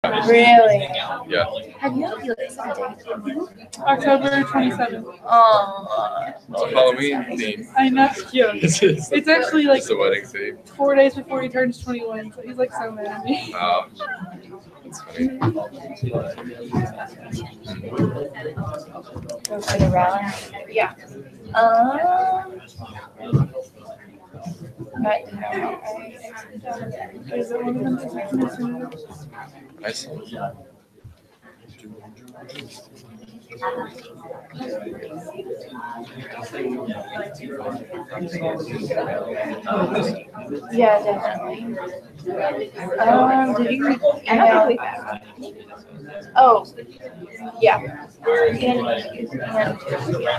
Really? Yeah. Have you had your Sunday? October 27th. Oh. Halloween theme. I know. Yeah. It's actually like It's a wedding theme. 4 days before he turns 21, so he's like so mad at me. That's funny. Go for the rally? Yeah. But Is it one of them that's like missing? I saw. yeah, definitely. Did you email? Oh, yeah. I'm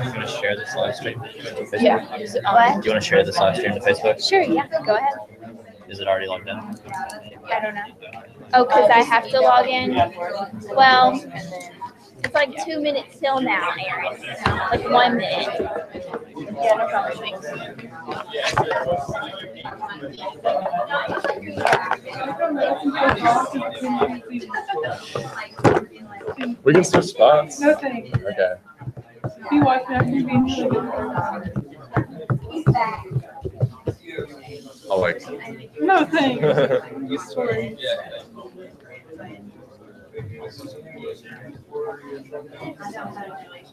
going to share this live stream to Facebook. Yeah. Do you want to share this live stream to Facebook? Sure, yeah, go ahead. Is it already logged in? I don't know. Oh, because I have to log in? Well, it's like 2 minutes till now, Aaron. Like 1 minute. Yeah, no problem. We can switch spots. No thanks. Okay. Be watching after you being really good. I'll like. No thanks. Sorry.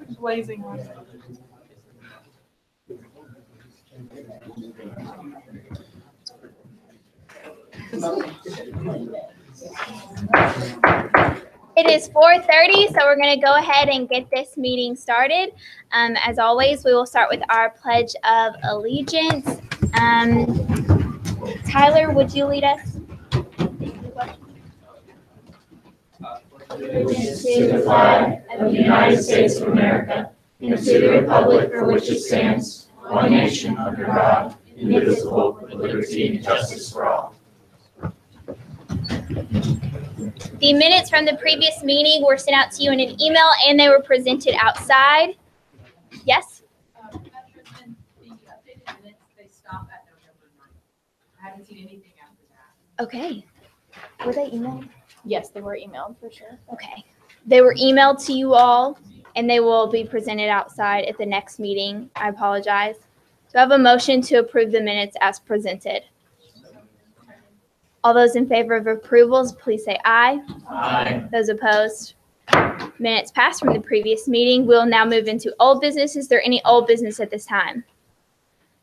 It's blazing on. It is 4:30, so we're going to go ahead and get this meeting started. As always, we will start with our Pledge of Allegiance. Tyler, would you lead us? To the flag of the United States of America and to the republic for which it stands, one nation under God, indivisible, with liberty and justice for all. The minutes from the previous meeting were sent out to you in an email and they were presented outside. Yes? Tristan, the updated minutes, they stop at November 9th. I haven't seen anything after that. Okay. Were they emailed? Yes, they were emailed for sure. Okay. They were emailed to you all and they will be presented outside at the next meeting. I apologize. Do I have a motion to approve the minutes as presented? All those in favor of approvals, please say aye. Aye. Those opposed? Minutes passed from the previous meeting. We'll now move into old business. Is there any old business at this time?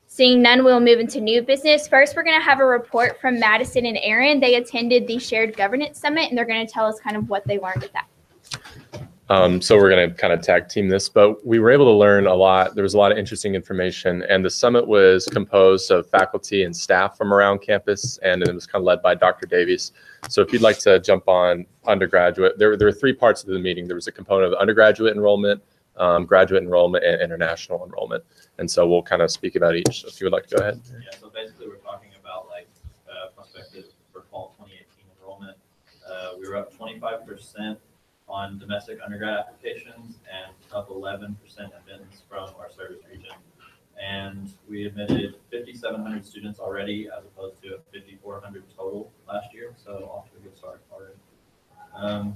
Seeing none, we'll move into new business. First, we're going to have a report from Madison and Aaron. They attended the Shared Governance Summit, and they're going to tell us kind of what they learned at that. So we're going to kind of tag team this, but we were able to learn a lot. There was a lot of interesting information, and the summit was composed of faculty and staff from around campus, and it was kind of led by Dr. Davies. So if you'd like to jump on undergraduate, there were three parts of the meeting. There was a component of undergraduate enrollment, graduate enrollment, and international enrollment. And so we'll kind of speak about each. So if you would like to go ahead. Yeah, so basically we're talking about like prospective for fall 2018 enrollment. We were up 25% on domestic undergrad applications and up 11% admittance from our service region. And we admitted 5,700 students already as opposed to 5,400 total last year. So off to a good start already.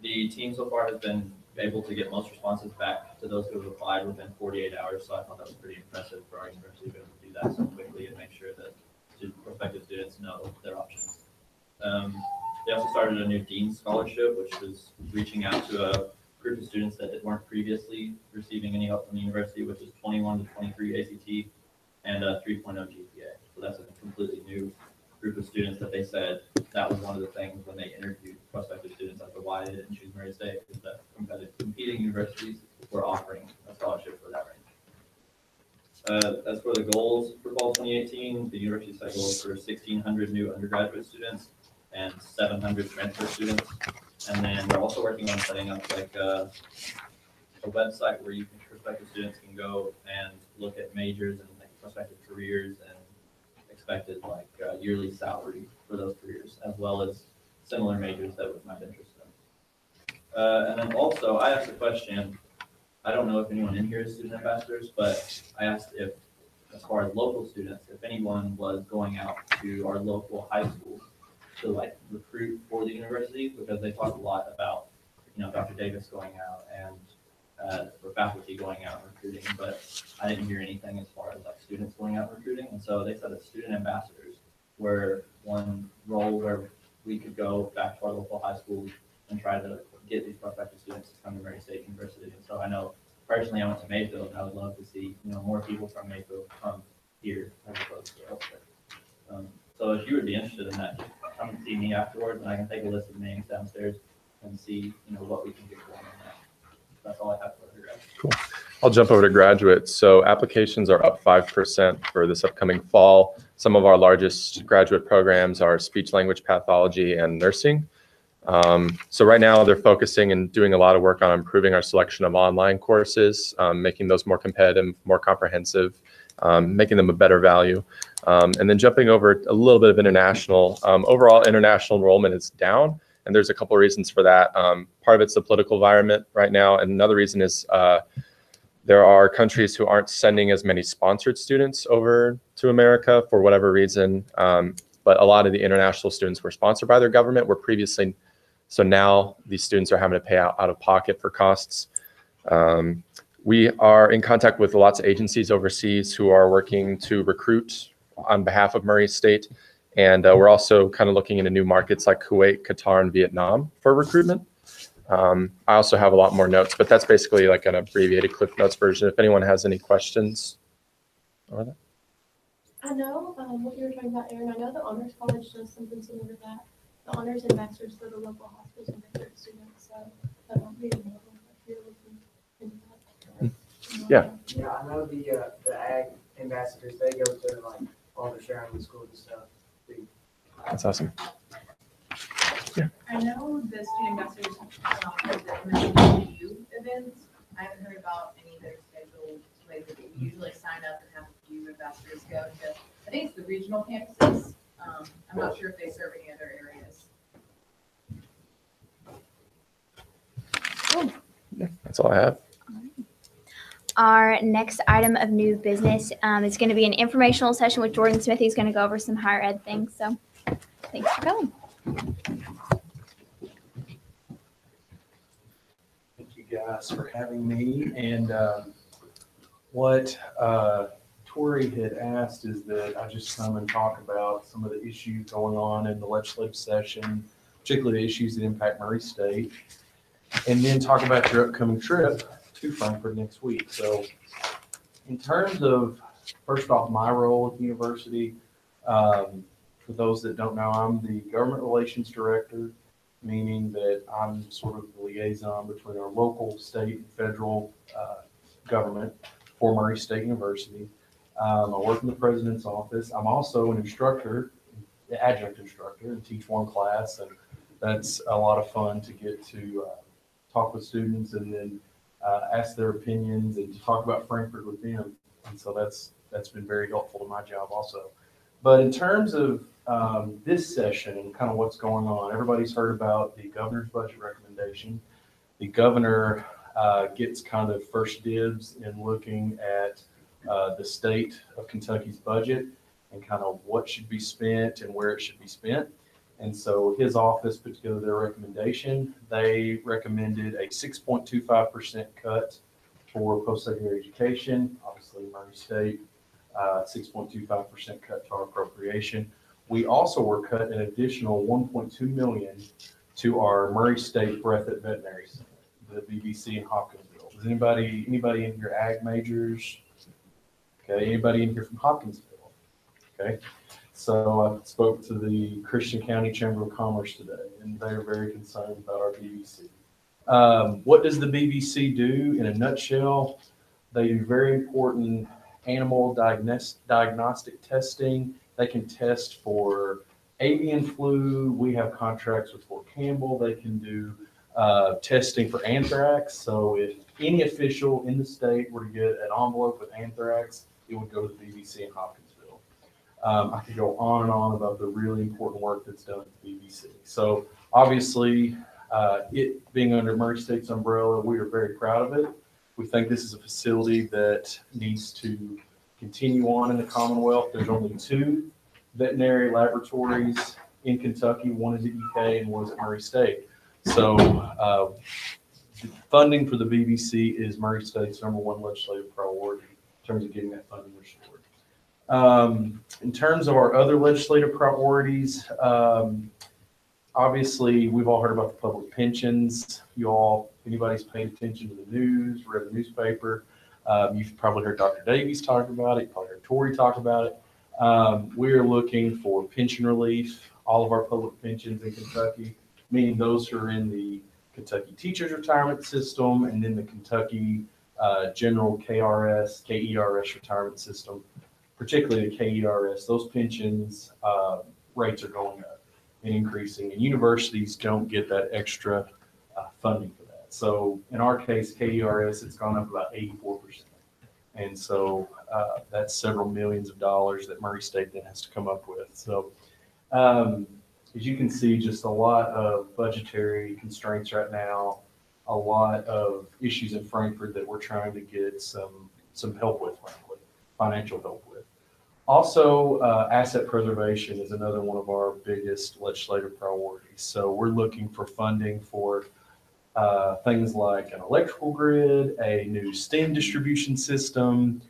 The team so far has been able to get most responses back to those who have applied within 48 hours. So I thought that was pretty impressive for our university to be able to do that so quickly and make sure that prospective students know their options. They also started a new Dean Scholarship, which was reaching out to a group of students that weren't previously receiving any help from the university, which is 21 to 23 ACT and a 3.0 GPA. So that's a completely new group of students that they said that was one of the things when they interviewed prospective students as to why they didn't choose Murray State, is that competing universities were offering a scholarship for that range. As for the goals for fall 2018, the university set goals for 1,600 new undergraduate students and 700 transfer students. And then we're also working on setting up like a website where prospective students can go and look at majors and like prospective careers and expected like yearly salary for those careers, as well as similar majors that might interest them. And then also I asked a question. I don't know if anyone in here is student ambassadors, but I asked if, as far as local students, if anyone was going out to our local high school to like recruit for the university, because they talk a lot about, Dr. Davis going out and for faculty going out and recruiting, but I didn't hear anything as far as like students going out and recruiting. And so they said that student ambassadors were one role where we could go back to our local high schools and try to get these prospective students to come to Murray State University. And so I know personally I went to Mayfield, and I would love to see, more people from Mayfield come here as opposed to elsewhere. So if you would be interested in that, just come and see me afterwards, and I can take a list of names downstairs and see, what we can get going on that. That's all I have for undergrad. Cool. I'll jump over to graduates. So applications are up 5% for this upcoming fall. Some of our largest graduate programs are speech language pathology and nursing. So right now they're focusing and doing a lot of work on improving our selection of online courses, making those more competitive, more comprehensive, making them a better value. And then jumping over a little bit of international, overall international enrollment is down. And there's a couple of reasons for that. Part of it's the political environment right now. And another reason is there are countries who aren't sending as many sponsored students over to America for whatever reason. But a lot of the international students were sponsored by their government, were previously. So now these students are having to pay out of pocket for costs. We are in contact with lots of agencies overseas who are working to recruit on behalf of Murray State. And we're also kind of looking into new markets like Kuwait, Qatar, and Vietnam for recruitment. I also have a lot more notes, but that's basically like an abbreviated Cliff Notes version. If anyone has any questions over that. I know what you were talking about, Aaron. I know the Honors College does something similar to that. The Honors and Masters go to local hospitals and visit students, so that might be a model if you're looking into that. Yeah. Yeah, I know the ag ambassadors, they go to like all the sharing schools and stuff. That's awesome. I know the student ambassadors have the MSU events. I haven't heard about any that are scheduled lately. They usually sign up and have a few ambassadors go to, I think it's the regional campuses. I'm not sure if they serve any other areas. Yeah, that's all I have. Our next item of new business is going to be an informational session with Jordan Smith. He's going to go over some higher ed things. So thanks for coming. Thank you guys for having me. And what Tori had asked is that I just come and talk about some of the issues going on in the legislative session, particularly the issues that impact Murray State, and then talk about your upcoming trip to Frankfurt next week. So in terms of, first off, my role at the university, for those that don't know, I'm the government relations director, meaning that I'm sort of the liaison between our local, state, and federal government for Murray State University. I work in the president's office. I'm also an instructor, adjunct instructor, and teach one class, and that's a lot of fun to get to talk with students and then ask their opinions and to talk about Frankfurt with them. And so that's been very helpful to my job also. But in terms of this session and kind of what's going on, everybody's heard about the governor's budget recommendation. The governor gets kind of first dibs in looking at the state of Kentucky's budget and kind of what should be spent and where it should be spent. And so his office put together their recommendation. They recommended a 6.25% cut for post-secondary education. Obviously, Murray State, 6.25% cut to our appropriation. We also were cut an additional $1.2 million to our Murray State Breathitt Veterinary Center, the BBC in Hopkinsville. Does anybody in here ag majors? Okay, anybody in here from Hopkinsville? Okay. So I spoke to the Christian County Chamber of Commerce today, and they are very concerned about our BBC. What does the BBC do in a nutshell? They do very important animal diagnostic testing. They can test for avian flu. We have contracts with Fort Campbell. They can do testing for anthrax. So if any official in the state were to get an envelope with anthrax, it would go to the BBC in Hopkinsville. I could go on and on about the really important work that's done at the BBC. So obviously, it being under Murray State's umbrella, we are very proud of it. We think this is a facility that needs to continue on in the Commonwealth. There's only 2 veterinary laboratories in Kentucky, one is at UK and one is at Murray State. So funding for the BBC is Murray State's #1 legislative priority in terms of getting that funding restored. In terms of our other legislative priorities, obviously we've all heard about the public pensions. Anybody's paid attention to the news, read the newspaper, you've probably heard Dr. Davies talk about it, you've probably heard Tori talk about it. We are looking for pension relief, all of our public pensions in Kentucky, meaning those who are in the Kentucky Teachers Retirement System and then the Kentucky General KERS retirement system, particularly the KERS. Those pensions rates are going up and increasing, and universities don't get that extra funding for that. So in our case, KERS, it's gone up about 84%. And so that's several millions of dollars that Murray State then has to come up with. So as you can see, just a lot of budgetary constraints right now, a lot of issues in Frankfurt that we're trying to get some help with, frankly, financial help with. Also, asset preservation is another one of our biggest legislative priorities. So we're looking for funding for things like an electrical grid, a new steam distribution system,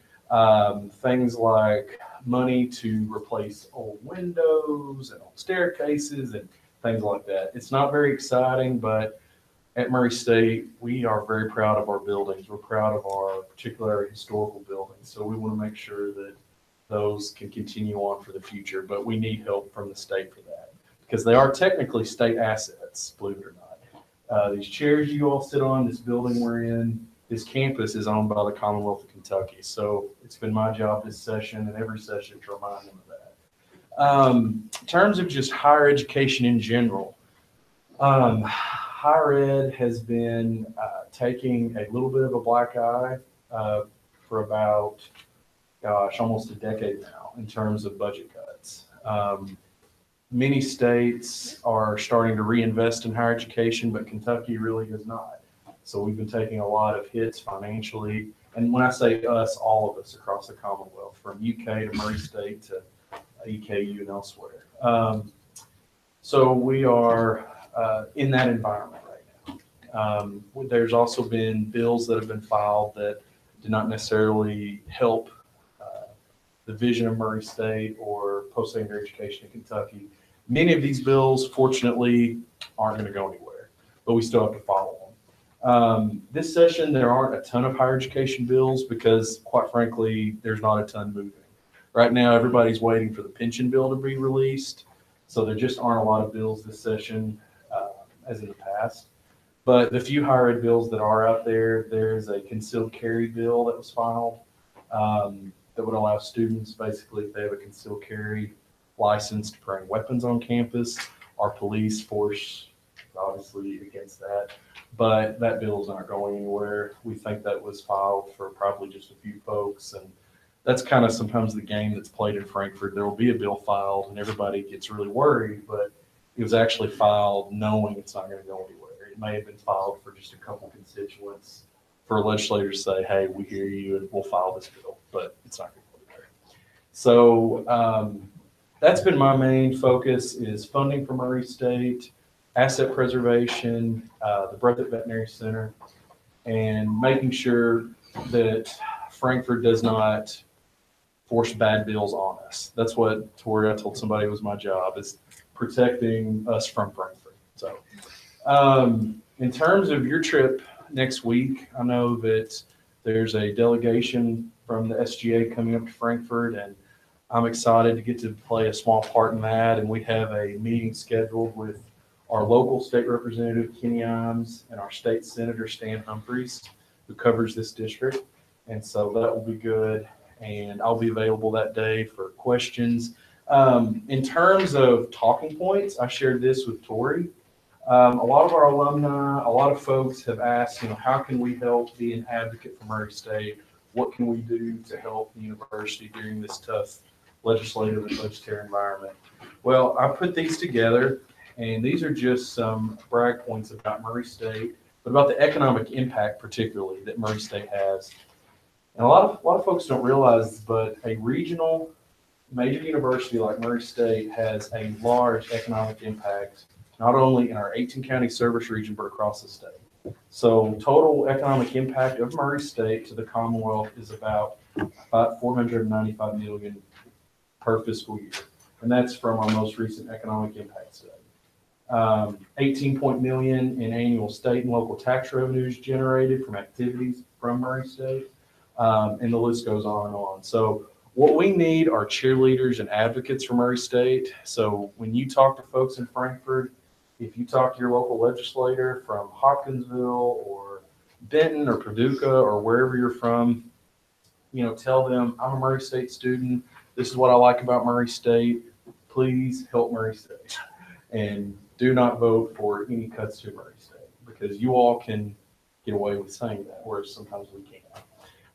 things like money to replace old windows and old staircases and things like that. It's not very exciting, but at Murray State, we are very proud of our buildings. We're proud of our particular historical buildings. So we want to make sure that those can continue on for the future, but we need help from the state for that because they are technically state assets, believe it or not. These chairs you all sit on, this building we're in, this campus is owned by the Commonwealth of Kentucky. So it's been my job this session and every session to remind them of that. In terms of just higher education in general, higher ed has been taking a little bit of a black eye for about, almost a decade now in terms of budget cuts. Many states are starting to reinvest in higher education, but Kentucky really has not. So we've been taking a lot of hits financially. And when I say us, all of us across the Commonwealth, from UK to Murray State to EKU and elsewhere. So we are in that environment right now. There's also been bills that have been filed that did not necessarily help the vision of Murray State or post-secondary education in Kentucky. Many of these bills, fortunately, aren't going to go anywhere, but we still have to follow them. This session, there aren't a ton of higher education bills because, quite frankly, there's not a ton moving. Right now, everybody's waiting for the pension bill to be released, so there just aren't a lot of bills this session as in the past. But the few higher ed bills that are out there, there's a concealed carry bill that was filed. That would allow students, basically, if they have a concealed carry license, to bring weapons on campus. Our police force is obviously against that, but that bill is not going anywhere. We think that was filed for probably just a few folks, and that's kind of sometimes the game that's played in Frankfurt. There will be a bill filed, and everybody gets really worried, but it was actually filed knowing it's not going to go anywhere. It may have been filed for just a couple constituents, for legislators to say, hey, we hear you and we'll file this bill, but it's not going to go anywhere. So that's been my main focus, is funding for Murray State, asset preservation, the Breathitt Veterinary Center, and making sure that Frankfurt does not force bad bills on us. That's what, Tori, I told somebody was my job, is protecting us from Frankfurt. So in terms of your trip next week, I know that there's a delegation from the SGA coming up to Frankfurt, and I'm excited to get to play a small part in that. And we have a meeting scheduled with our local state representative, Kenny Imes, and our state senator, Stan Humphreys, who covers this district. And so that will be good. And I'll be available that day for questions. In terms of talking points, I shared this with Tori. A lot of our alumni, a lot of folks have asked, how can we help be an advocate for Murray State? What can we do to help the university during this tough legislative and budgetary environment? Well, I put these together, and these are just some brag points about Murray State, but about the economic impact particularly that Murray State has. And a lot of folks don't realize, but a regional major university like Murray State has a large economic impact, not only in our 18 county service region, but across the state. So total economic impact of Murray State to the Commonwealth is about 495 million per fiscal year. And that's from our most recent economic impact study. 18 million in annual state and local tax revenues generated from activities from Murray State. And the list goes on and on. So what we need are cheerleaders and advocates for Murray State. So when you talk to folks in Frankfort, if you talk to your local legislator from Hopkinsville or Benton or Paducah or wherever you're from, tell them, I'm a Murray State student. This is what I like about Murray State. Please help Murray State. And do not vote for any cuts to Murray State, because you all can get away with saying that, whereas sometimes we can't.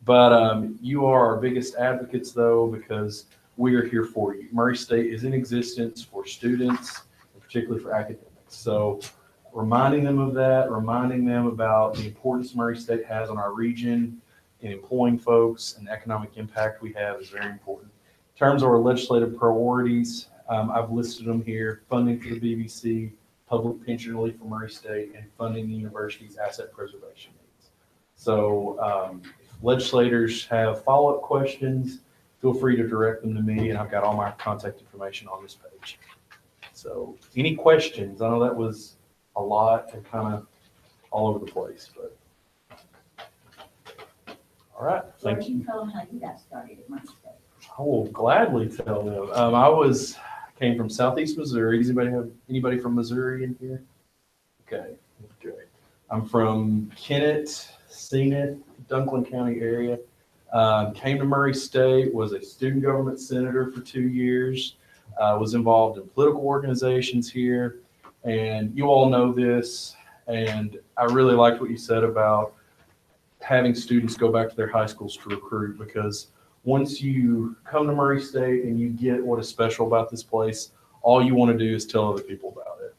But you are our biggest advocates, though, because we are here for you. Murray State is in existence for students, and particularly for academics. So reminding them of that, reminding them about the importance Murray State has on our region in employing folks and the economic impact we have is very important. In terms of our legislative priorities, I've listed them here: funding for the BBC, public pension relief for Murray State, and funding the university's asset preservation needs. So if legislators have follow-up questions, feel free to direct them to me, and I've got all my contact information on this page. So any questions? I know that was a lot and kind of all over the place, but all right. Thank you. Tell them how you got started at Murray State. I will gladly tell them. Came from Southeast Missouri. Does anybody from Missouri in here? Okay, great. I'm from Kennett, Senate, Dunklin County area. Came to Murray State, was a student government senator for 2 years, was involved in political organizations here, and you all know this, and I really liked what you said about having students go back to their high schools to recruit, because once you come to Murray State and you get what is special about this place, all you want to do is tell other people about it.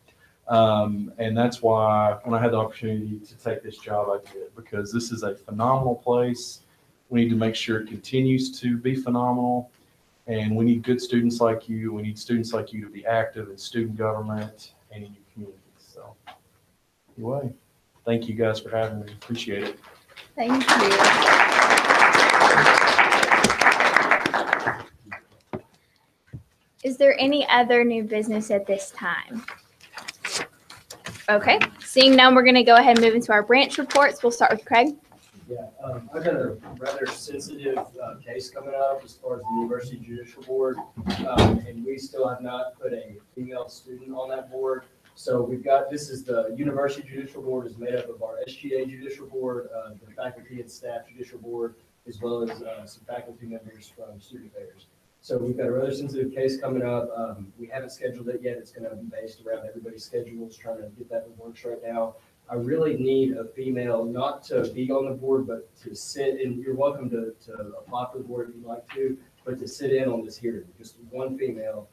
And that's why when I had the opportunity to take this job, I did, because this is a phenomenal place. We need to make sure it continues to be phenomenal. And we need good students like you. We need students like you to be active in student government and in your communities. So anyway, thank you guys for having me. Appreciate it. Thank you. Is there any other new business at this time? Okay, seeing none, we're going to go ahead and move into our branch reports. We'll start with Craig. Yeah, I've got a rather sensitive case coming up as far as the University Judicial Board, and we still have not put a female student on that board. So this is the University Judicial Board is made up of our SGA Judicial Board, the Faculty and Staff Judicial Board, as well as some faculty members from Student Affairs. So we've got a rather sensitive case coming up. We haven't scheduled it yet. It's going to be based around everybody's schedules, trying to get that in the works right now. I really need a female, not to be on the board, but to sit, and you're welcome to apply for the board if you'd like to, but to sit in on this hearing, just one female.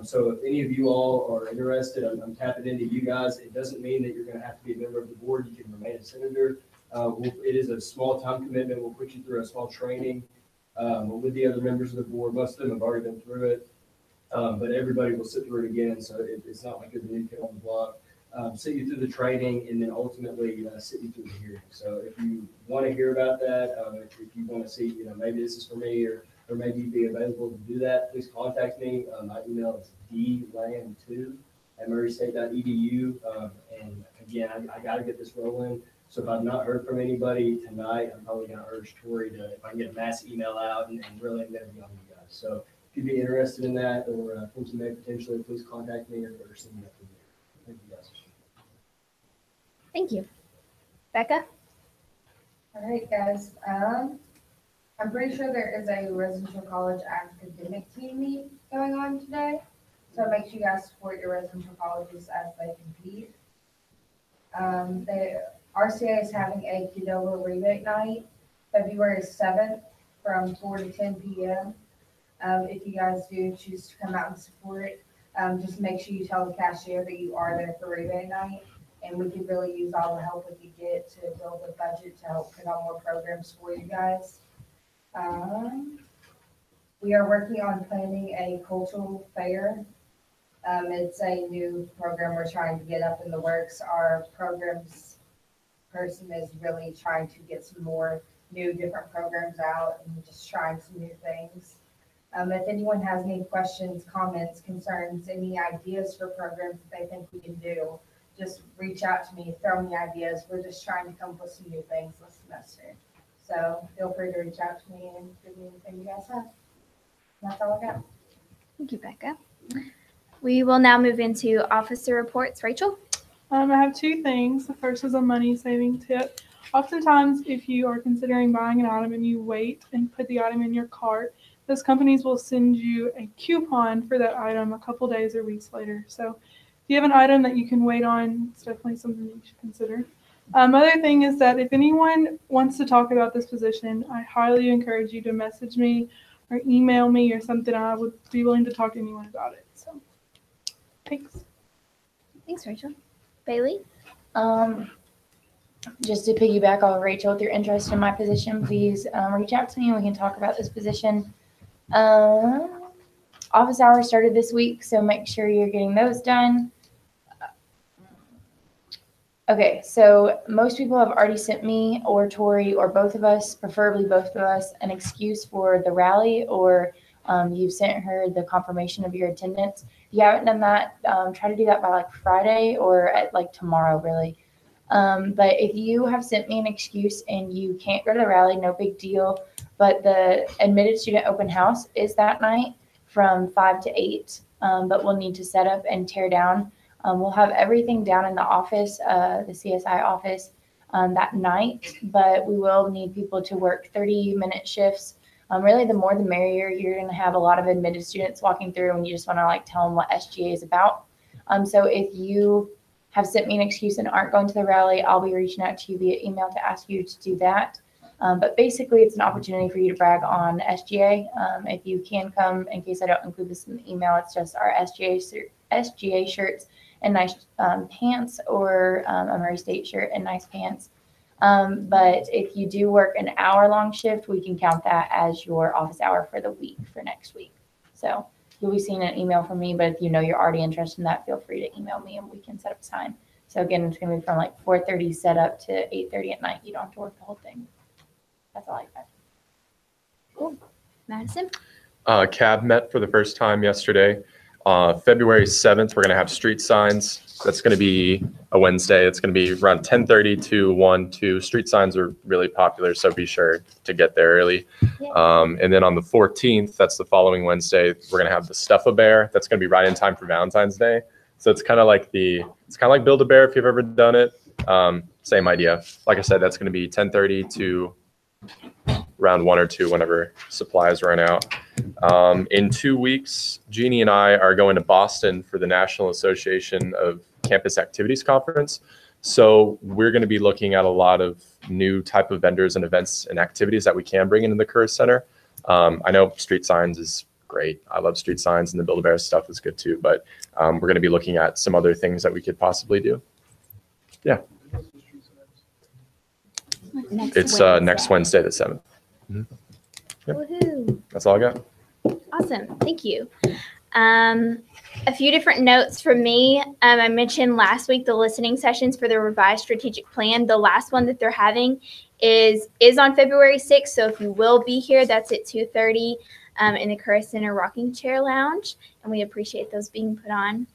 So if any of you all are interested, I'm tapping into you guys. It doesn't mean that you're going to have to be a member of the board. You can remain a senator. It is a small time commitment. We'll put you through a small training with the other members of the board. Most of them have already been through it, but everybody will sit through it again. So it's not like you're the new kid on the block. Sit you through the training and then ultimately sit you through the hearing. So if you want to hear about that, if you want to see, maybe this is for me or maybe you'd be available to do that, please contact me. My email is dland2@murraystate.edu. And again, I got to get this rolling. So if I've not heard from anybody tonight, I'm probably going to urge Tori to, if I can get a mass email out and really I'm going to be on you guys. So if you'd be interested in that or think you may potentially, please contact me or send me up from there. Thank you guys. Thank you. Becca? All right, guys. I'm pretty sure there is a residential college academic team meet going on today. So make sure you guys support your residential colleges as they compete. The RCA is having a Qdoba rebate night, February 7th from 4 to 10 p.m. If you guys do choose to come out and support it, just make sure you tell the cashier that you are there for rebate night. And we could really use all the help we could get to build a budget to help put on more programs for you guys. We are working on planning a cultural fair. It's a new program we're trying to get up in the works. Our programs person is really trying to get some more new different programs out and just trying some new things. If anyone has any questions, comments, concerns, any ideas for programs that they think we can do, just reach out to me, throw me ideas. We're just trying to come up with some new things this semester. So feel free to reach out to me and give me anything you guys have. That's all I got. Thank you, Becca. We will now move into officer reports. Rachel? I have two things. The first is a money saving tip. Oftentimes, if you are considering buying an item and you wait and put the item in your cart, those companies will send you a coupon for that item a couple days or weeks later. So if you have an item that you can wait on, it's definitely something you should consider. Other thing is that if anyone wants to talk about this position, I highly encourage you to message me or email me or something. I would be willing to talk to anyone about it. So thanks. Thanks, Rachel. Bailey? Just to piggyback off of Rachel, if you're interested in my position, please reach out to me and we can talk about this position. Office hours started this week, so make sure you're getting those done. Okay, so most people have already sent me or Tori or both of us, preferably both of us, an excuse for the rally, or you've sent her the confirmation of your attendance. If you haven't done that, try to do that by like Friday or at like tomorrow, really. But if you have sent me an excuse and you can't go to the rally, no big deal. But the admitted student open house is that night from 5 to 8, but we'll need to set up and tear down. We'll have everything down in the office, the CSI office, that night, but we will need people to work 30-minute shifts. Really, the more the merrier. You're going to have a lot of admitted students walking through and you just want to like tell them what SGA is about. So if you have sent me an excuse and aren't going to the rally, I'll be reaching out to you via email to ask you to do that. But basically, it's an opportunity for you to brag on SGA. If you can come, in case I don't include this in the email, it's just our SGA shirts and nice pants, or a Murray State shirt and nice pants. But if you do work an hour-long shift, we can count that as your office hour for the week for next week. So you'll be seeing an email from me, but if you know you're already interested in that, feel free to email me and we can set up time. So again, it's going to be from like 4:30 set up to 8:30 at night. You don't have to work the whole thing. That's all I got. Cool. Madison? CAB met for the first time yesterday. February 7th, we're going to have street signs. That's going to be a Wednesday. It's going to be around 10:30 to 1, 2. Street signs are really popular, so be sure to get there early. Yeah. And then on the 14th, that's the following Wednesday, we're going to have the Stuff-A-Bear. That's going to be right in time for Valentine's Day. So it's kind of like Build-A-Bear if you've ever done it. Same idea. Like I said, that's going to be 10:30 to around 1 or 2 whenever supplies run out. In 2 weeks, Jeannie and I are going to Boston for the National Association of Campus Activities Conference. So we're going to be looking at a lot of new type of vendors and events and activities that we can bring into the Career Center. I know street signs is great. I love street signs, and the Build-A-Bear stuff is good too. But we're going to be looking at some other things that we could possibly do. Yeah. Next Wednesday, the 7th. Mm-hmm. Yep. Woohoo. That's all I got. Awesome. Thank you. A few different notes from me. I mentioned last week the listening sessions for the revised strategic plan. The last one that they're having is on February 6th. So if you will be here, that's at 2:30 in the Career Center Rocking Chair Lounge. And we appreciate those being put on.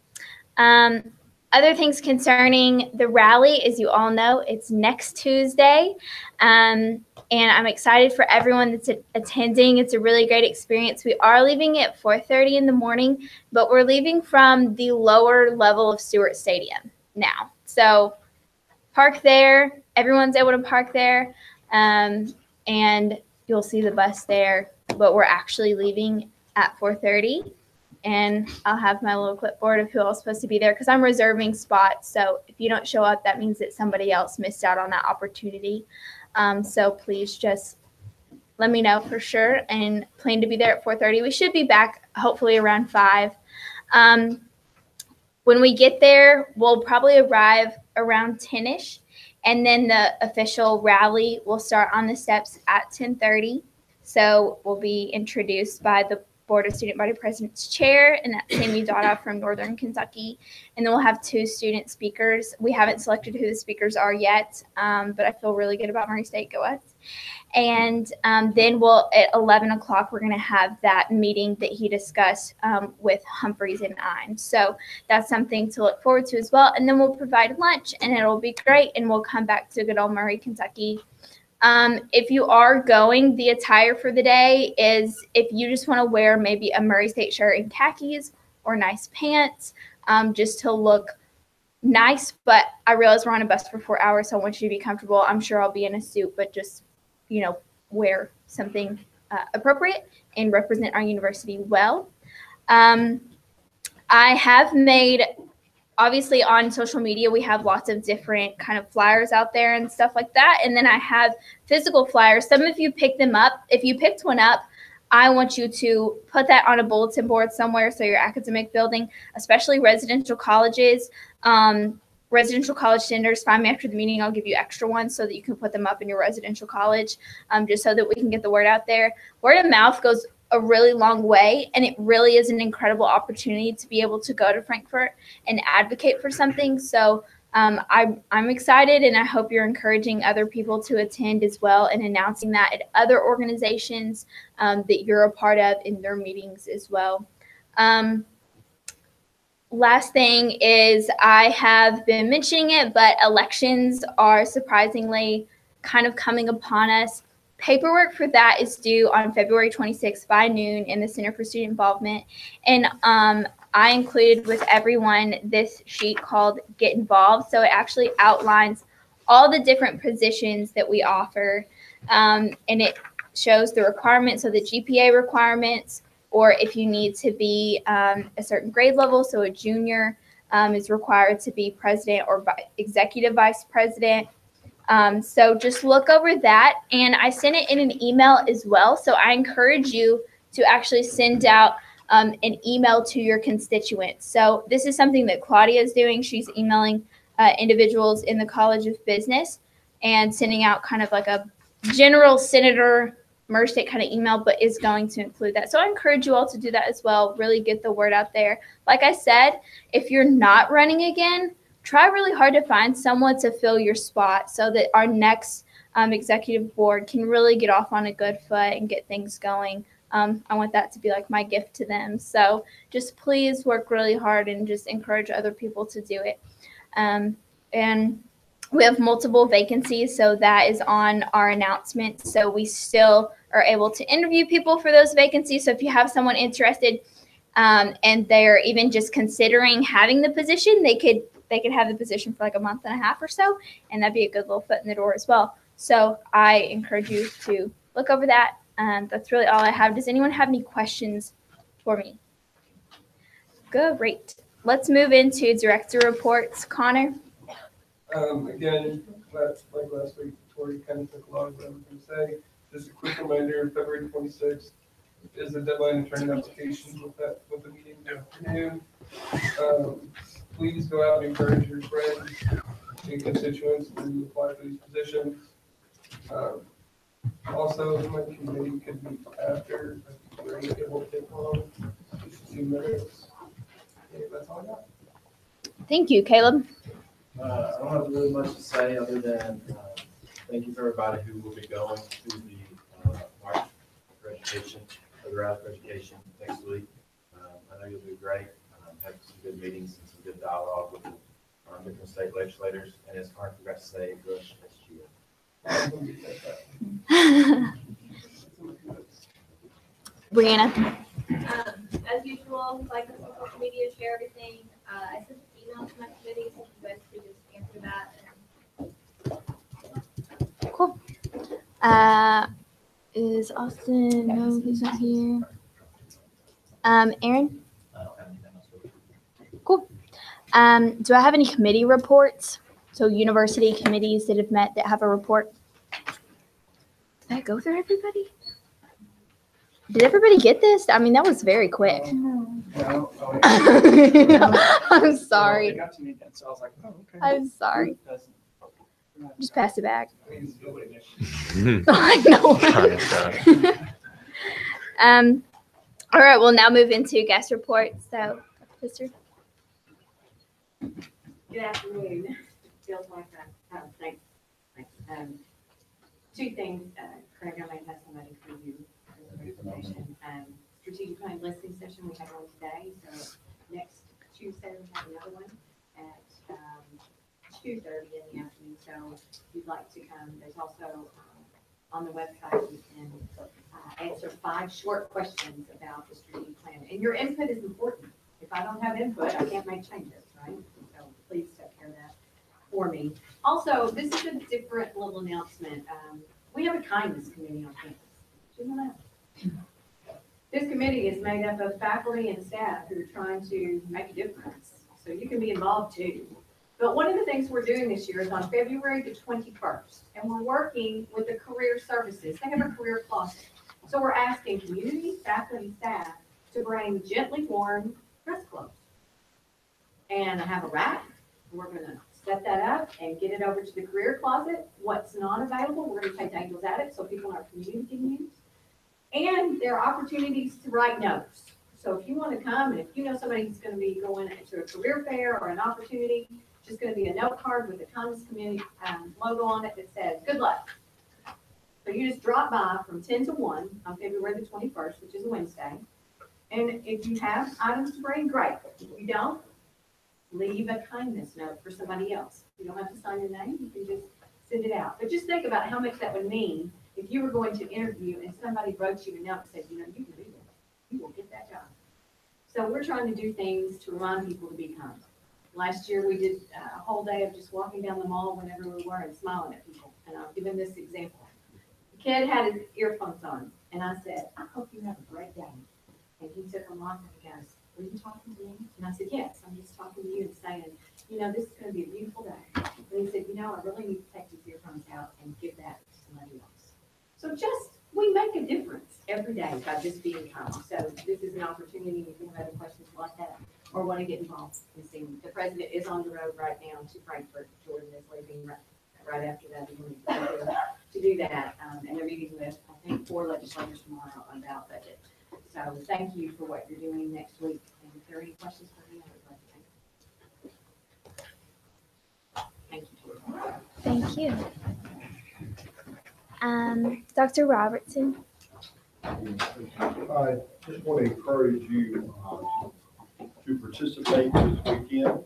Other things concerning the rally, as you all know, it's next Tuesday. And I'm excited for everyone that's attending. It's a really great experience. We are leaving at 4:30 in the morning, but we're leaving from the lower level of Stewart Stadium now. So park there. Everyone's able to park there. And you'll see the bus there. But we're actually leaving at 4:30. And I'll have my little clipboard of who else is supposed to be there because I'm reserving spots. So if you don't show up, that means that somebody else missed out on that opportunity. So please just let me know for sure and plan to be there at 4:30. We should be back hopefully around 5. When we get there, we'll probably arrive around 10-ish. And then the official rally will start on the steps at 10:30. So we'll be introduced by the Board of Student Body President's chair, and that's Sammy Dada from Northern Kentucky. And then we'll have 2 student speakers. We haven't selected who the speakers are yet, but I feel really good about Murray State. Go us. And then at 11 o'clock, we're going to have that meeting that he discussed with Humphreys and Ine. So that's something to look forward to as well. And then we'll provide lunch, and it'll be great. And we'll come back to good old Murray, Kentucky. If you are going, the attire for the day is if you just want to wear maybe a Murray State shirt and khakis or nice pants, just to look nice. But I realize we're on a bus for 4 hours, so I want you to be comfortable. I'm sure I'll be in a suit, but just, wear something appropriate and represent our university well. I have made, obviously on social media, we have lots of different kind of flyers out there and stuff like that. And then I have physical flyers. Some of you pick them up. If you picked one up, I want you to put that on a bulletin board somewhere. So your academic building, especially residential colleges, residential college standards, find me after the meeting. I'll give you extra ones so that you can put them up in your residential college, just so that we can get the word out there. Word of mouth goes a really long way, and it really is an incredible opportunity to be able to go to Frankfurt and advocate for something. So I'm excited, and I hope you're encouraging other people to attend as well and announcing that at other organizations that you're a part of in their meetings as well. Last thing is, I have been mentioning it, but elections are surprisingly kind of coming upon us. Paperwork for that is due on February 26th by noon in the Center for Student Involvement. And I included with everyone this sheet called Get Involved. So it actually outlines all the different positions that we offer. And it shows the requirements, so the GPA requirements, or if you need to be a certain grade level, so a junior is required to be president or executive vice president. So just look over that, and I sent it in an email as well. So I encourage you to actually send out an email to your constituents. So this is something that Claudia is doing. She's emailing individuals in the College of Business and sending out kind of like a general Senator Murray State kind of email, but is going to include that. So I encourage you all to do that as well. Really get the word out there. Like I said, if you're not running again, try really hard to find someone to fill your spot so that our next executive board can really get off on a good foot and get things going. I want that to be like my gift to them. So just please work really hard and just encourage other people to do it. And we have multiple vacancies, so that is on our announcement. So we still are able to interview people for those vacancies. So if you have someone interested and they're even just considering having the position, they could have the position for like a month and a half or so, and that'd be a good little foot in the door as well. So I encourage you to look over that. That's really all I have. Does anyone have any questions for me? Great. Let's move into director reports. Connor? Again, like last week, Tori kind of took a lot of what I was going to say. Just a quick reminder, February 26th is the deadline to turn in applications with the meeting afternoon. Please go out and encourage your friends and constituents to apply for these positions. Also, my committee could be after. It won't take long, just a few minutes. Okay, that's all I got. Thank you, Caleb. I don't have really much to say other than thank you for everybody who will be going to the March for Education, or the Rally for Education next week. I know you'll do great. Have some good meetings and some good dialogue with different state legislators. And as Carter forgot to say, Bush SGA. Brianna. As usual, like us on social media, share everything. I sent an email to my committee, so you guys could just answer that. Cool. Is Austin? No, he's not here. Aaron? Cool. Do I have any committee reports? So university committees that have met that have a report? Did I go through everybody? Did everybody get this? I mean, that was very quick. No. I'm sorry. It got to me then, so I was like, oh, okay. I'm sorry. Just pass it back. Hmm. I know. Kinda. All right, we'll now move into guest reports. So, Sister. Good afternoon. Feels like thanks. Two things, Craig, I might have somebody for you for the information. Strategic plan listening session, we have one today, so next Tuesday we have another one at 2:30 in the afternoon. So if you'd like to come, there's also on the website, you can answer 5 short questions about the strategic plan. And your input is important. If I don't have input, I can't make changes, right? So please take care of that for me. Also, this is a different little announcement. We have a kindness committee on campus. Did you know that? This committee is made up of faculty and staff who are trying to make a difference. So you can be involved too. But one of the things we're doing this year is on February the 21st, and we're working with the career services. They have a career closet. So we're asking community, faculty, staff to bring gently worn dress clothes. And I have a rack. We're going to set that up and get it over to the career closet. What's not available, we're going to take angels at it so people in our community can use. And there are opportunities to write notes. So if you want to come and if you know somebody who's going to be going to a career fair or an opportunity, just going to be a note card with the kindness committee logo on it that says, good luck. So you just drop by from 10 to 1 on February the 21st, which is a Wednesday. And if you have items to bring, great. If you don't, leave a kindness note for somebody else. You don't have to sign your name. You can just send it out. But just think about how much that would mean if you were going to interview and somebody wrote you a note and said, you know, you can do this. You will get that job. So we're trying to do things to remind people to be kind. Last year, we did a whole day of just walking down the mall whenever we were and smiling at people. And I'll give him this example. The kid had his earphones on, and I said, I hope you have a great day. And he took them off and he goes, were you talking to me? And I said, yes, I'm just talking to you and saying, you know, this is going to be a beautiful day. And he said, you know, I really need to take these earphones out and give that to somebody else. So we make a difference every day by just being kind. So this is an opportunity if you have other questions like that or want to get involved in seeing. The president is on the road right now to Frankfurt. Jordan is leaving right after that to do that. And they're meeting with, I think, 4 legislators tomorrow about budget. So thank you for what you're doing next week. And if there are any questions for me, I would like to thank you. Thank you, Tori. Thank you. Dr. Robertson. I just want to encourage you to participate this weekend.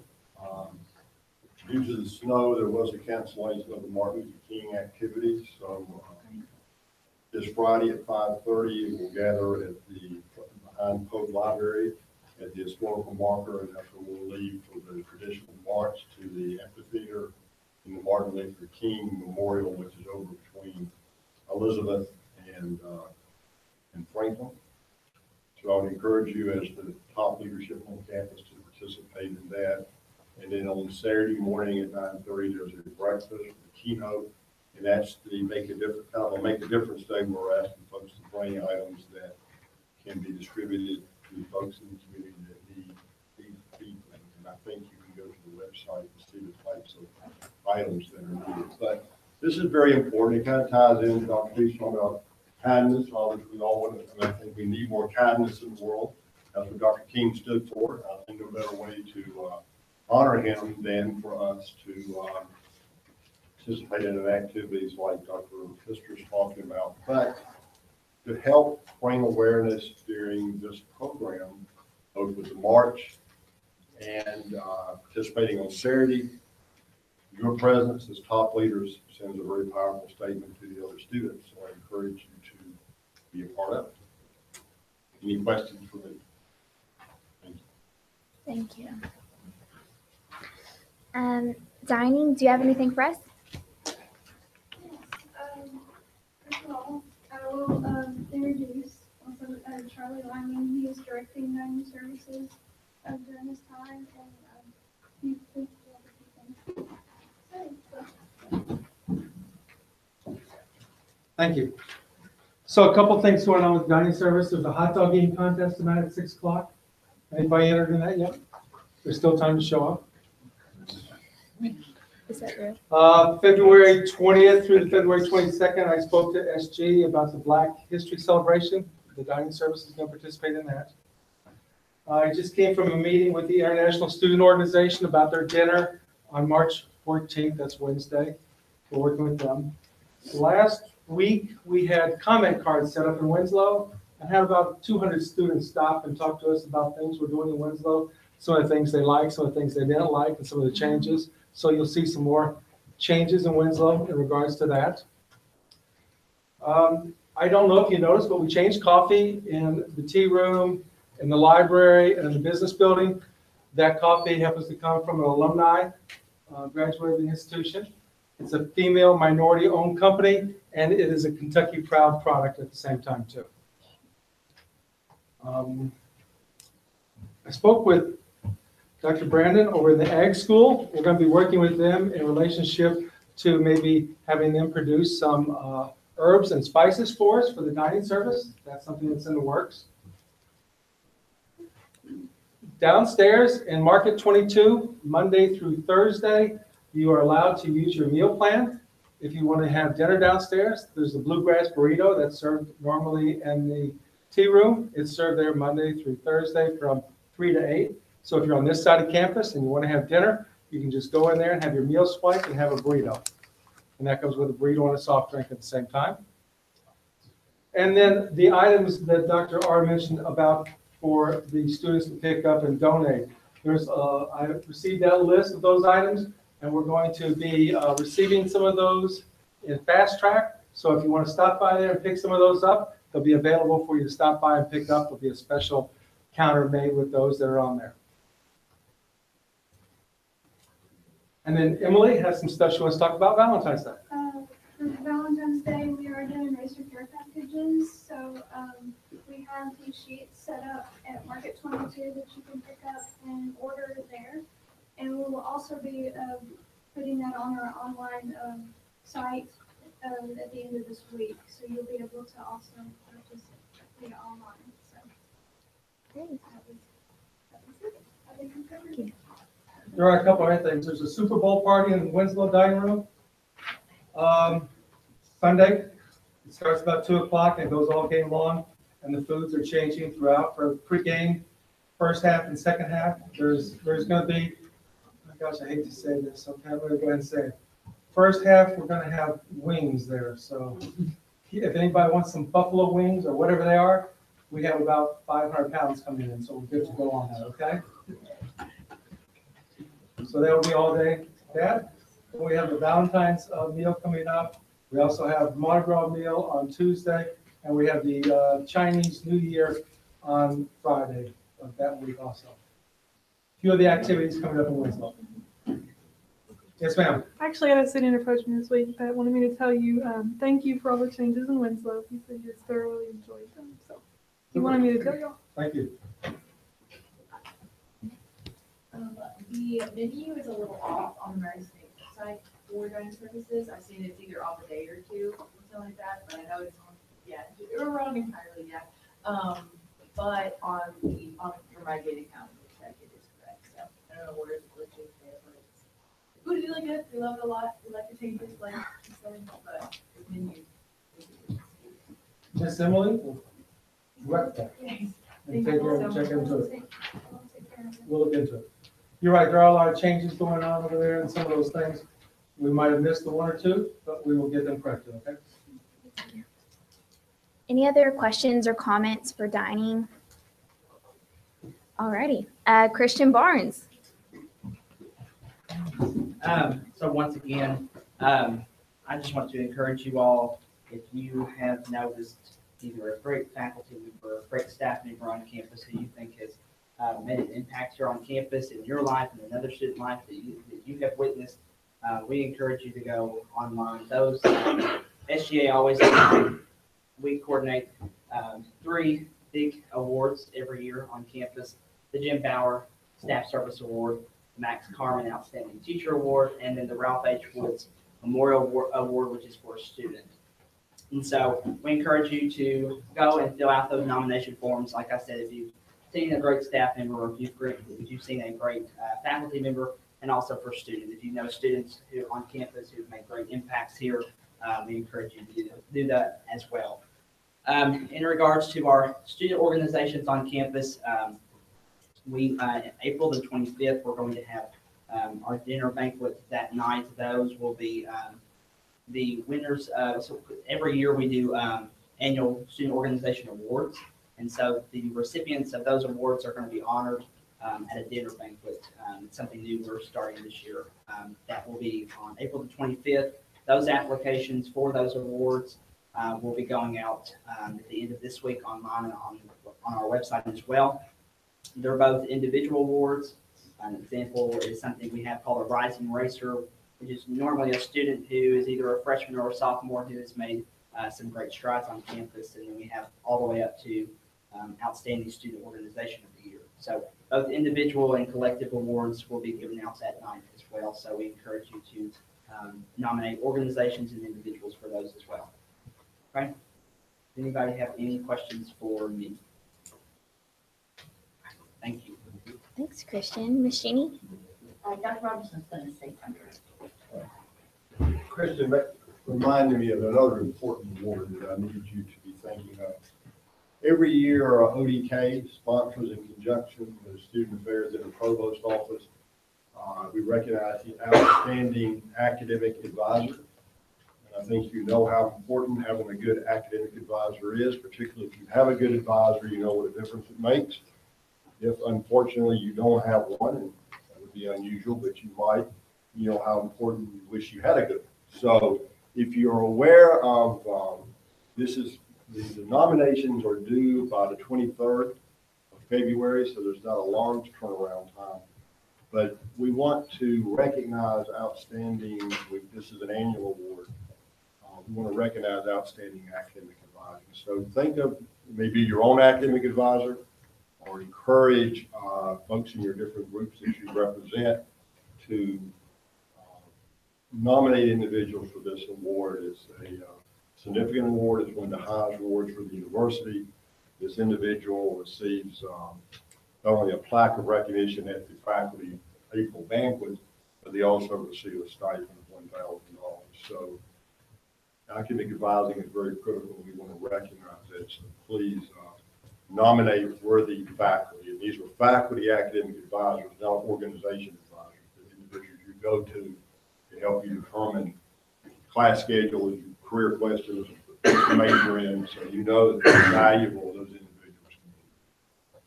Due to the snow, there was a cancellation of the Martin Luther King activities. So this Friday at 5:30, we'll gather at the behind Pope Library at the historical marker, and that's where we'll leave for the traditional march to the amphitheater in the Martin Luther King Memorial, which is over between Elizabeth and Franklin. So I would encourage you as the top leadership on campus to participate in that. And then on Saturday morning at 9:30, there's a breakfast with a keynote, and that's the Make a Difference Day, where we're asking folks to bring items that can be distributed to folks in the community that need things. And I think you can go to the website and see the types of items that are needed. But this is very important. It kind of ties into Dr. Peace talking about kindness. Obviously, we all want to, and I think we need more kindness in the world. That's what Dr. King stood for. I think no better way to honor him than for us to participate in activities like Dr. Pfister's talking about. But to help bring awareness during this program, both with the march and participating on Saturday, your presence as top leaders sends a very powerful statement to the other students. So I encourage you to be a part of it. Any questions for me? Thank you. Dining, do you have anything for us? Yes. First of all, I will introduce also Charlie Lyman. He is directing dining services during this time, and he thinks Thank you. So a couple things going on with dining service. There's a hot dog eating contest tonight at 6 o'clock. Anybody entered in that yet? There's still time to show up. Is that real? February 20th through the February 22nd, I spoke to SG about the Black History Celebration. The dining service is going to participate in that. I just came from a meeting with the International Student Organization about their dinner on March 14th. That's Wednesday. We're working with them. Last week, we had comment cards set up in Winslow and had about 200 students stop and talk to us about things we're doing in Winslow, some of the things they like, some of the things they didn't like, and some of the changes. So you'll see some more changes in Winslow in regards to that. I don't know if you noticed, but we changed coffee in the tea room, in the library, and in the business building. That coffee happens to come from an alumni graduated the institution. It's a female minority-owned company, and it is a Kentucky Proud product at the same time, too. I spoke with Dr. Brandon over in the Ag School. We're going to be working with them in relationship to maybe having them produce some herbs and spices for us for the dining service. That's something that's in the works. Downstairs in Market 22, Monday through Thursday, you are allowed to use your meal plan. If you want to have dinner downstairs, there's a bluegrass burrito that's served normally in the tea room. It's served there Monday through Thursday from 3 to 8. So if you're on this side of campus and you want to have dinner, you can just go in there and have your meal swiped and have a burrito. And that comes with a burrito and a soft drink at the same time. And then the items that Dr. R mentioned about for the students to pick up and donate. I received that list of those items, and we're going to be receiving some of those in fast track. So if you want to stop by there and pick some of those up, they'll be available for you to stop by and pick up. There'll be a special counter made with those that are on there. And then Emily has some stuff she wants to talk about Valentine's Day. For Valentine's Day, we are doing racer care packages. So we have these sheets set up at Market 22 that you can pick up and order there. And we will also be putting that on our online site at the end of this week. So you'll be able to also purchase it via online. So that was it. I think I'm covered. There are a couple other things. There's a Super Bowl party in the Winslow dining room. Sunday, it starts about 2 o'clock and goes all game long. And the foods are changing throughout for pregame, first half and second half. There's going to be, oh my gosh, I hate to say this. Okay, I'm going to go ahead and say it. First half, we're going to have wings there. So if anybody wants some buffalo wings or whatever they are, we have about 500 pounds coming in. So we're good to go on that, okay? So that will be all day. That. We have the Valentine's meal coming up. We also have Mardi Gras meal on Tuesday, and we have the Chinese New Year on Friday of that week also. A few of the activities coming up in Winslow. Yes, ma'am. I actually had a city interpretation this week that wanted me to tell you thank you for all the changes in Winslow. He said you thoroughly enjoyed them. So he wanted me to tell y'all. Thank you. The menu is a little off on the Mary State website for dining services. I've seen it's either off a day or two, something like that, but I know it's on, yeah, you're wrong entirely, yeah. But on for my gate account, it looks like it is correct. So I don't know where it's glitching there, but it's food is really good. We love it a lot. We like the changes, like but the menu. Miss Emily, direct that. Yes. And take care and check into it. We'll look into it. You're right, there are a lot of changes going on over there and some of those things. We might have missed the one or two, but we will get them corrected, okay? Any other questions or comments for dining? Alrighty, Christian Barnes. So once again, I just want to encourage you all, if you have noticed either a great faculty member or a great staff member on campus who you think has made an impact here on campus in your life and another student life that you have witnessed, we encourage you to go online. Those SGA always, we coordinate 3 big awards every year on campus: the Jim Bauer Staff Service Award, the Max Carmen Outstanding Teacher Award, and then the Ralph H. Woods Memorial Award, which is for a student. And so we encourage you to go and fill out those nomination forms. Like I said, if you've seen a great staff member or if you've seen a great faculty member and also for students. If you know students who on campus who've made great impacts here, we encourage you to do that as well. In regards to our student organizations on campus, April the 25th, we're going to have our dinner banquet that night. Those will be the winners. So every year we do annual student organization awards. And so the recipients of those awards are going to be honored at a dinner banquet. It's something new we're starting this year. That will be on April the 25th. Those applications for those awards will be going out at the end of this week online and on our website as well. They're both individual awards. An example is something we have called a Rising Racer, which is normally a student who is either a freshman or a sophomore who has made some great strides on campus. And then we have all the way up to Outstanding Student Organization of the Year. So both individual and collective awards will be given out that night as well. So we encourage you to nominate organizations and individuals for those as well. Okay. Anybody have any questions for me? Thank you. Thanks, Christian. Ms. Jeannie? Dr. Robinson's going to say something. Christian, that reminded me of another important award that I need you to be thinking of. Every year, ODK sponsors in conjunction with Student Affairs in the Provost Office. We recognize the outstanding academic advisor. And I think you know how important having a good academic advisor is, particularly if you have a good advisor, you know what a difference it makes. If unfortunately you don't have one, and that would be unusual, but you might, you know how important you wish you had a good one. So if you're aware of the nominations are due by the 23rd of February, so there's not a long turnaround time. But we want to recognize outstanding, this is an annual award. We want to recognize outstanding academic advisors. So think of maybe your own academic advisor, or encourage folks in your different groups that you represent to nominate individuals for this award. It's a significant award. It's one of the highest awards for the university. This individual receives not only a plaque of recognition at the faculty April banquet, but they also receive a stipend of $1,000. So academic advising is very critical. We want to recognize that. So please nominate worthy faculty. And these are faculty academic advisors, not organization advisors. The individuals you go to help you determine class schedules, career questions, major in, so you know that they're valuable those individuals can be.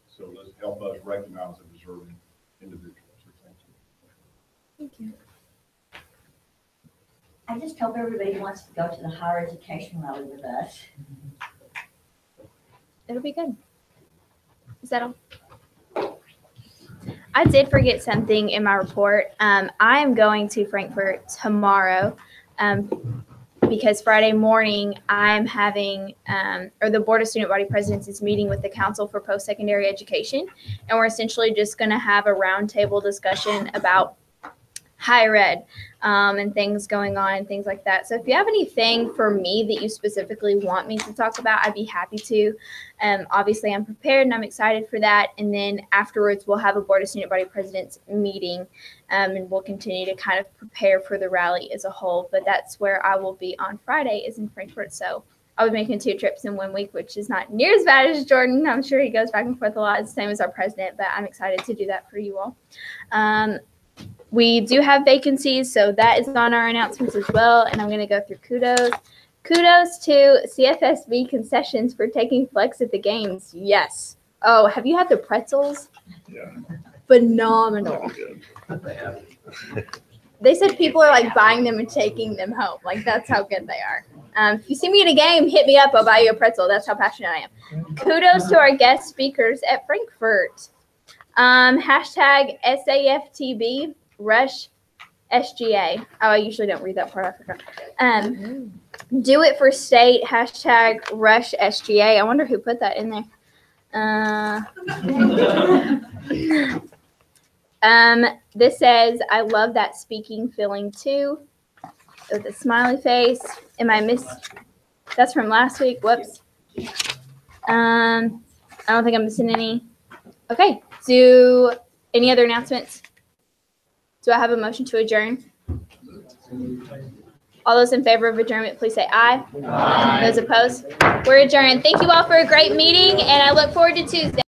So let's help us recognize the deserving individuals. So thank you. Thank you. I just hope everybody wants to go to the higher education rally with us. It'll be good. Is that all? I did forget something in my report. I am going to Frankfurt tomorrow because Friday morning I'm having, or the Board of Student Body Presidents is meeting with the Council for Post-Secondary Education, and we're essentially just going to have a roundtable discussion about higher ed and things going on and things like that. So if you have anything for me that you specifically want me to talk about, I'd be happy to. Obviously, I'm prepared and I'm excited for that. And then afterwards, we'll have a Board of Student Body Presidents meeting and we'll continue to kind of prepare for the rally as a whole. But that's where I will be on Friday, is in Frankfurt. So I'll be making 2 trips in 1 week, which is not near as bad as Jordan. I'm sure he goes back and forth a lot. It's the same as our president, but I'm excited to do that for you all. We do have vacancies, so that is on our announcements as well. And I'm going to go through kudos. Kudos to CFSB Concessions for taking flex at the games. Yes. Oh, have you had the pretzels? Yeah. Phenomenal. They said people are like buying them and taking them home. Like, that's how good they are. If you see me at a game, hit me up. I'll buy you a pretzel. That's how passionate I am. Kudos to our guest speakers at Frankfurt. Hashtag SAFTB. Rush SGA. Oh, I usually don't read that part. I forgot. Do it for state. Hashtag Rush SGA. I wonder who put that in there. This says, I love that speaking feeling too. With a smiley face. Am I That's from last week. Whoops. I don't think I'm missing any. Okay. Any other announcements? Do I have a motion to adjourn? All those in favor of adjournment, please say aye. Aye. Those opposed? We're adjourned. Thank you all for a great meeting, and I look forward to Tuesday.